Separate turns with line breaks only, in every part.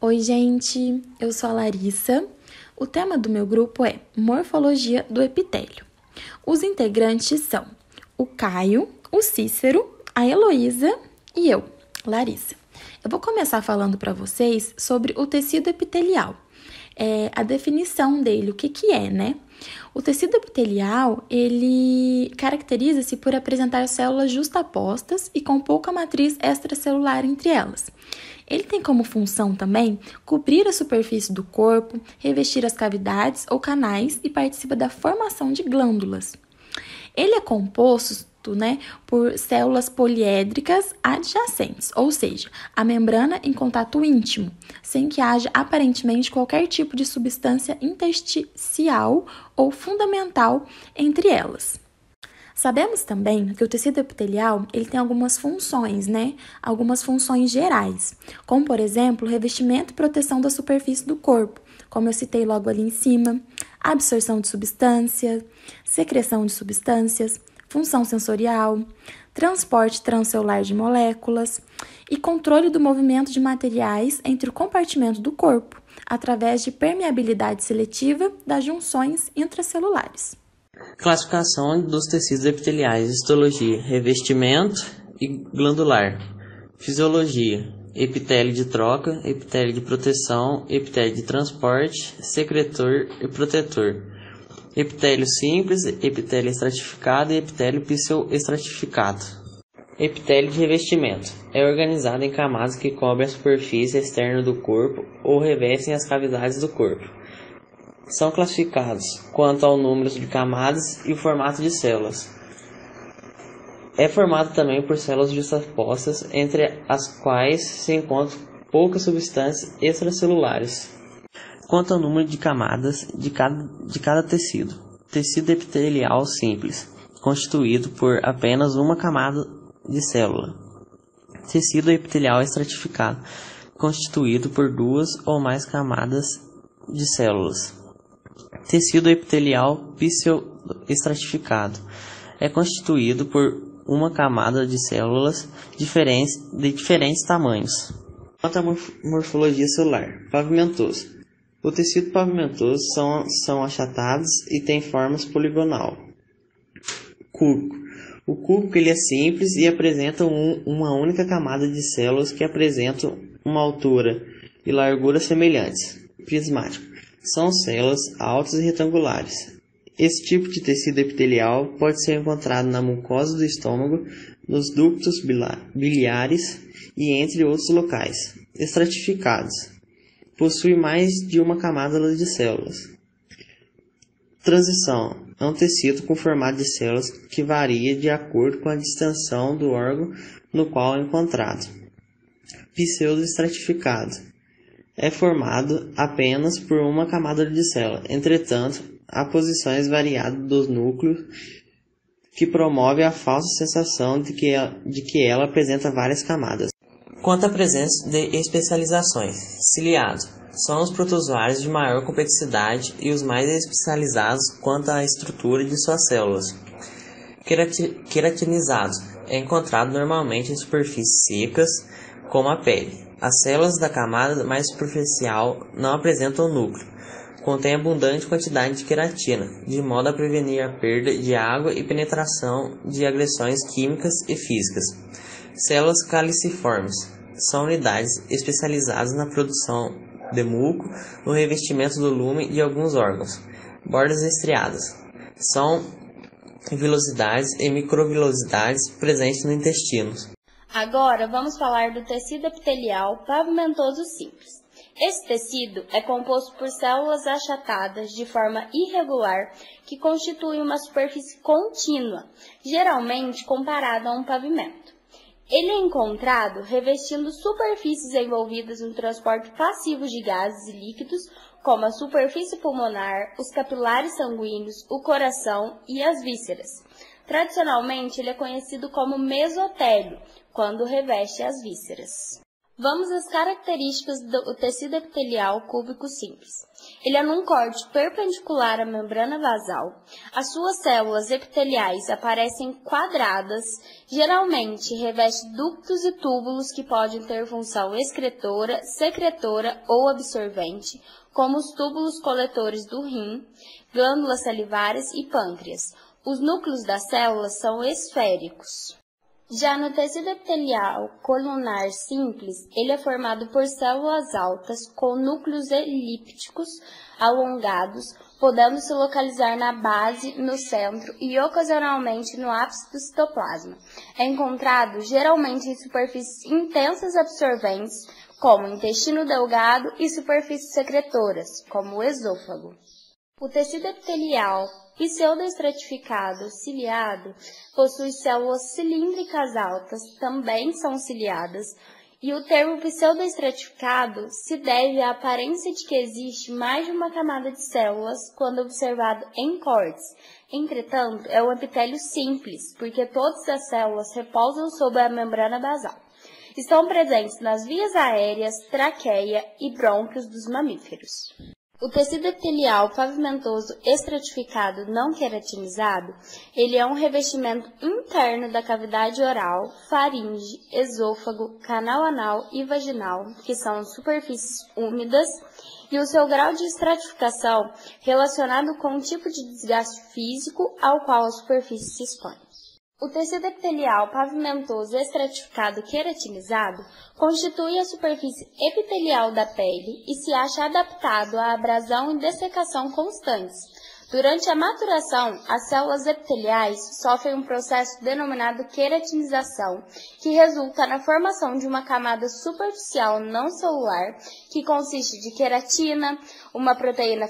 Oi, gente, eu sou a Larissa. O tema do meu grupo é Morfologia do Epitélio. Os integrantes são o Caio, o Cícero, a Heloísa e eu, Larissa. Eu vou começar falando para vocês sobre o tecido epitelial. A definição dele, o que é, né? O tecido epitelial, ele caracteriza-se por apresentar células justapostas e com pouca matriz extracelular entre elas. Ele tem como função também cobrir a superfície do corpo, revestir as cavidades ou canais e participa da formação de glândulas. Ele é composto, por células poliédricas adjacentes, ou seja, a membrana em contato íntimo, sem que haja aparentemente qualquer tipo de substância intersticial ou fundamental entre elas. Sabemos também que o tecido epitelial ele tem algumas funções, Algumas funções gerais, como, por exemplo, revestimento e proteção da superfície do corpo, como eu citei logo ali em cima, absorção de substâncias, secreção de substâncias, função sensorial, transporte transcelular de moléculas e controle do movimento de materiais entre o compartimento do corpo, através de permeabilidade seletiva das junções intracelulares.
Classificação dos tecidos epiteliais, histologia, revestimento e glandular. Fisiologia, epitélio de troca, epitélio de proteção, epitélio de transporte, secretor e protetor. Epitélio simples, epitélio estratificado e epitélio pseudoestratificado. Epitélio de revestimento. É organizado em camadas que cobrem a superfície externa do corpo ou revestem as cavidades do corpo. São classificados quanto ao número de camadas e o formato de células. É formado também por células justapostas, entre as quais se encontram poucas substâncias extracelulares. Quanto ao número de camadas de cada tecido. Tecido epitelial simples, constituído por apenas uma camada de célula. Tecido epitelial estratificado, constituído por duas ou mais camadas de células. Tecido epitelial pseudoestratificado é constituído por uma camada de células de diferentes tamanhos. Quanto à morfologia celular, pavimentoso. O tecido pavimentoso são achatados e tem formas poligonal. Cúbico. O cúbico ele é simples e apresenta uma única camada de células que apresentam uma altura e largura semelhantes. Prismático. São células altas e retangulares. Esse tipo de tecido epitelial pode ser encontrado na mucosa do estômago, nos ductos biliares e entre outros locais. Estratificados. Possui mais de uma camada de células. Transição. É um tecido com formato de células que varia de acordo com a distensão do órgão no qual é encontrado. Pseudoestratificado. É formado apenas por uma camada de célula. Entretanto, há posições variadas dos núcleos que promove a falsa sensação de que ela apresenta várias camadas. Quanto à presença de especializações, ciliado. São os protozoários de maior complexidade e os mais especializados quanto à estrutura de suas células. Queratinizado. É encontrado normalmente em superfícies secas, como a pele. As células da camada mais superficial não apresentam núcleo. Contém abundante quantidade de queratina, de modo a prevenir a perda de água e penetração de agressões químicas e físicas. Células caliciformes. São unidades especializadas na produção de muco, no revestimento do lume de alguns órgãos. Bordas estriadas. São vilosidades e microvilosidades presentes no intestino.
Agora vamos falar do tecido epitelial pavimentoso simples. Esse tecido é composto por células achatadas de forma irregular que constituem uma superfície contínua, geralmente comparada a um pavimento. Ele é encontrado revestindo superfícies envolvidas no transporte passivo de gases e líquidos, como a superfície pulmonar, os capilares sanguíneos, o coração e as vísceras. Tradicionalmente, ele é conhecido como mesotélio, quando reveste as vísceras. Vamos às características do tecido epitelial cúbico simples. Ele é num corte perpendicular à membrana basal. As suas células epiteliais aparecem quadradas, geralmente reveste ductos e túbulos que podem ter função excretora, secretora ou absorvente, como os túbulos coletores do rim, glândulas salivares e pâncreas. Os núcleos das células são esféricos. Já no tecido epitelial colunar simples, ele é formado por células altas com núcleos elípticos alongados, podendo se localizar na base, no centro e ocasionalmente no ápice do citoplasma. É encontrado geralmente em superfícies intensas absorventes, como o intestino delgado, e superfícies secretoras, como o esôfago. O tecido epitelial pseudoestratificado ciliado possui células cilíndricas altas, também são ciliadas, e o termo pseudoestratificado se deve à aparência de que existe mais de uma camada de células quando observado em cortes. Entretanto, é um epitélio simples, porque todas as células repousam sobre a membrana basal. Estão presentes nas vias aéreas, traqueia e brônquios dos mamíferos. O tecido epitelial pavimentoso estratificado não queratinizado, ele é um revestimento interno da cavidade oral, faringe, esôfago, canal anal e vaginal, que são superfícies úmidas, e o seu grau de estratificação relacionado com o tipo de desgaste físico ao qual a superfície se expõe. O tecido epitelial pavimentoso estratificado queratinizado constitui a superfície epitelial da pele e se acha adaptado à abrasão e dessecação constantes. Durante a maturação, as células epiteliais sofrem um processo denominado queratinização, que resulta na formação de uma camada superficial não celular, que consiste de queratina, uma proteína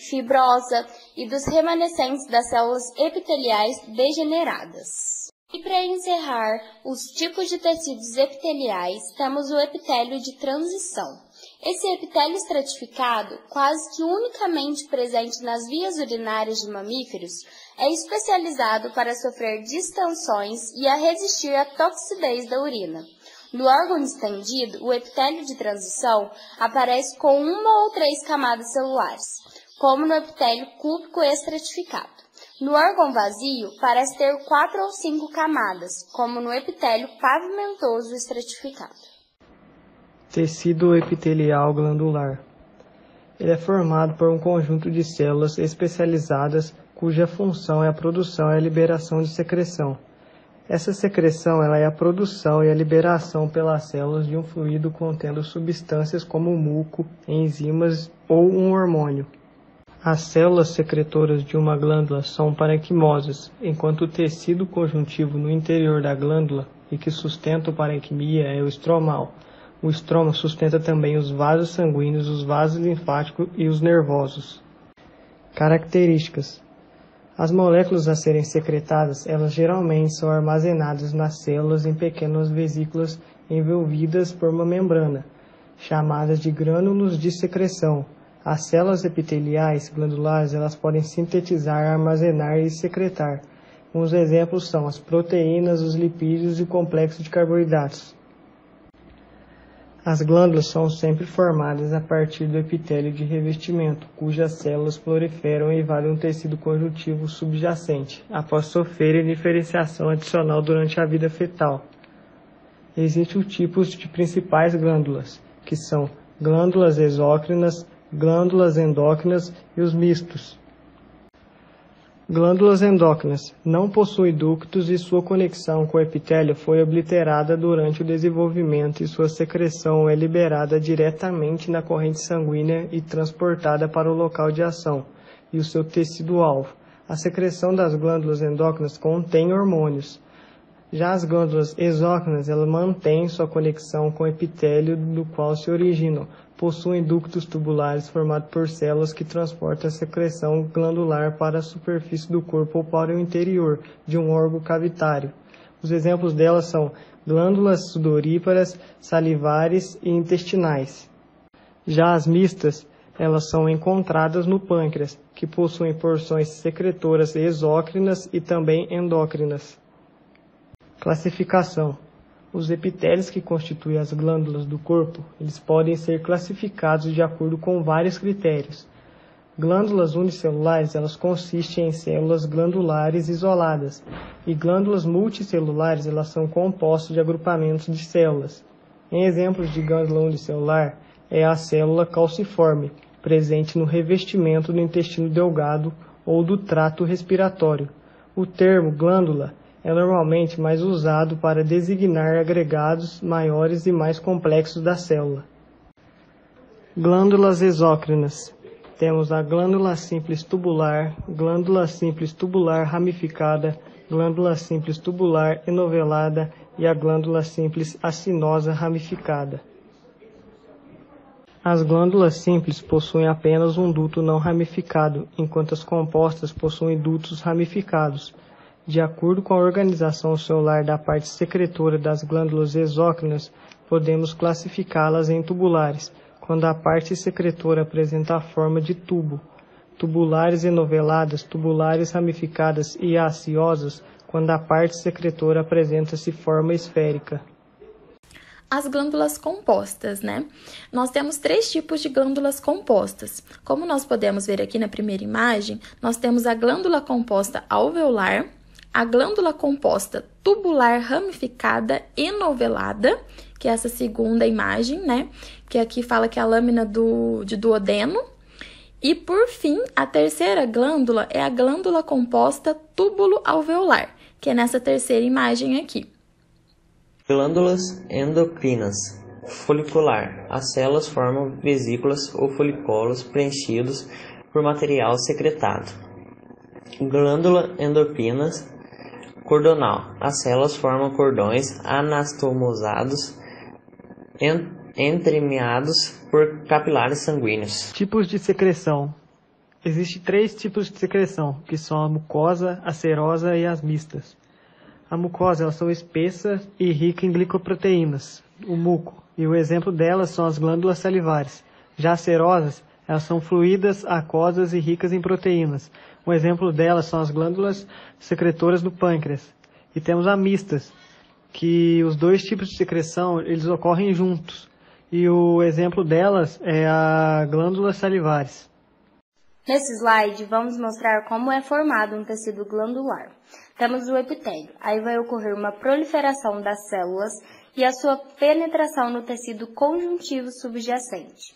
fibrosa e dos remanescentes das células epiteliais degeneradas. E para encerrar os tipos de tecidos epiteliais, temos o epitélio de transição. Esse epitélio estratificado, quase que unicamente presente nas vias urinárias de mamíferos, é especializado para sofrer distensões e a resistir à toxidez da urina. No órgão distendido, o epitélio de transição aparece com uma ou 3 camadas celulares, como no epitélio cúbico estratificado. No órgão vazio, parece ter 4 ou 5 camadas, como no epitélio pavimentoso estratificado.
Tecido epitelial glandular. Ele é formado por um conjunto de células especializadas cuja função é a produção e a liberação de secreção. Essa secreção é a produção e a liberação pelas células de um fluido contendo substâncias como muco, enzimas ou um hormônio. As células secretoras de uma glândula são parenquimosas, enquanto o tecido conjuntivo no interior da glândula e que sustenta o parenquimia é o estromal. O estroma sustenta também os vasos sanguíneos, os vasos linfáticos e os nervosos. Características. As moléculas a serem secretadas, elas geralmente são armazenadas nas células em pequenas vesículas envolvidas por uma membrana, chamadas de grânulos de secreção. As células epiteliais glandulares elas podem sintetizar, armazenar e secretar. Uns exemplos são as proteínas, os lipídios e o complexo de carboidratos. As glândulas são sempre formadas a partir do epitélio de revestimento, cujas células proliferam e invadem um tecido conjuntivo subjacente, após sofrerem diferenciação adicional durante a vida fetal. Existem os tipos de principais glândulas, que são glândulas exócrinas, glândulas endócrinas e os mistos. Glândulas endócrinas não possuem ductos e sua conexão com o epitélio foi obliterada durante o desenvolvimento e sua secreção é liberada diretamente na corrente sanguínea e transportada para o local de ação e o seu tecido-alvo. A secreção das glândulas endócrinas contém hormônios. Já as glândulas exócrinas, elas mantêm sua conexão com o epitélio do qual se originam. Possuem ductos tubulares formados por células que transportam a secreção glandular para a superfície do corpo ou para o interior de um órgão cavitário. Os exemplos delas são glândulas sudoríparas, salivares e intestinais. Já as mistas, elas são encontradas no pâncreas, que possuem porções secretoras exócrinas e também endócrinas. Classificação. Os epitélios que constituem as glândulas do corpo, eles podem ser classificados de acordo com vários critérios. Glândulas unicelulares, elas consistem em células glandulares isoladas, e glândulas multicelulares, elas são compostas de agrupamentos de células. Em exemplos de glândula unicelular, é a célula calciforme, presente no revestimento do intestino delgado ou do trato respiratório. O termo glândula é normalmente mais usado para designar agregados maiores e mais complexos da célula. Glândulas exócrinas. Temos a glândula simples tubular ramificada, glândula simples tubular enovelada e a glândula simples acinosa ramificada. As glândulas simples possuem apenas um duto não ramificado, enquanto as compostas possuem dutos ramificados. De acordo com a organização celular da parte secretora das glândulas exócrinas, podemos classificá-las em tubulares, quando a parte secretora apresenta a forma de tubo, tubulares enoveladas, tubulares ramificadas e aciosas, quando a parte secretora apresenta-se forma esférica.
As glândulas compostas, né? Nós temos 3 tipos de glândulas compostas. Como nós podemos ver aqui na primeira imagem, nós temos a glândula composta alveolar, a glândula composta tubular ramificada enovelada, que é essa segunda imagem, né? Que aqui fala que é a lâmina de duodeno. E, por fim, a terceira glândula é a glândula composta túbulo alveolar, que é nessa terceira imagem aqui.
Glândulas endocrinas. Folicular. As células formam vesículas ou foliculos preenchidos por material secretado. Glândula endocrinas cordonal. As células formam cordões anastomosados entremeados por capilares sanguíneos.
Tipos de secreção. Existem 3 tipos de secreção, que são a mucosa, a serosa e as mistas. A mucosa, elas são espessas e ricas em glicoproteínas, o muco, e o exemplo delas são as glândulas salivares. Já as serosas, elas são fluídas, aquosas e ricas em proteínas. Um exemplo delas são as glândulas secretoras do pâncreas. E temos a mistas, que os 2 tipos de secreção, eles ocorrem juntos. E o exemplo delas é a glândulas salivares.
Nesse slide, vamos mostrar como é formado um tecido glandular. Temos o epitélio, aí vai ocorrer uma proliferação das células e a sua penetração no tecido conjuntivo subjacente.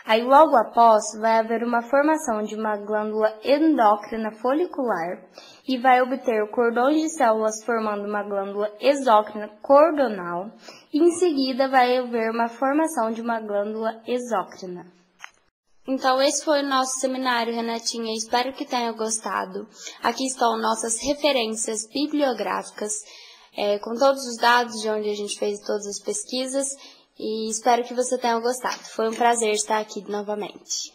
Aí, logo após, vai haver uma formação de uma glândula endócrina folicular e vai obter cordões de células formando uma glândula exócrina cordonal e, em seguida, vai haver uma formação de uma glândula exócrina. Então, esse foi o nosso seminário, Renatinha. Espero que tenha gostado. Aqui estão nossas referências bibliográficas, com todos os dados de onde a gente fez todas as pesquisas. E espero que você tenha gostado. Foi um prazer estar aqui novamente.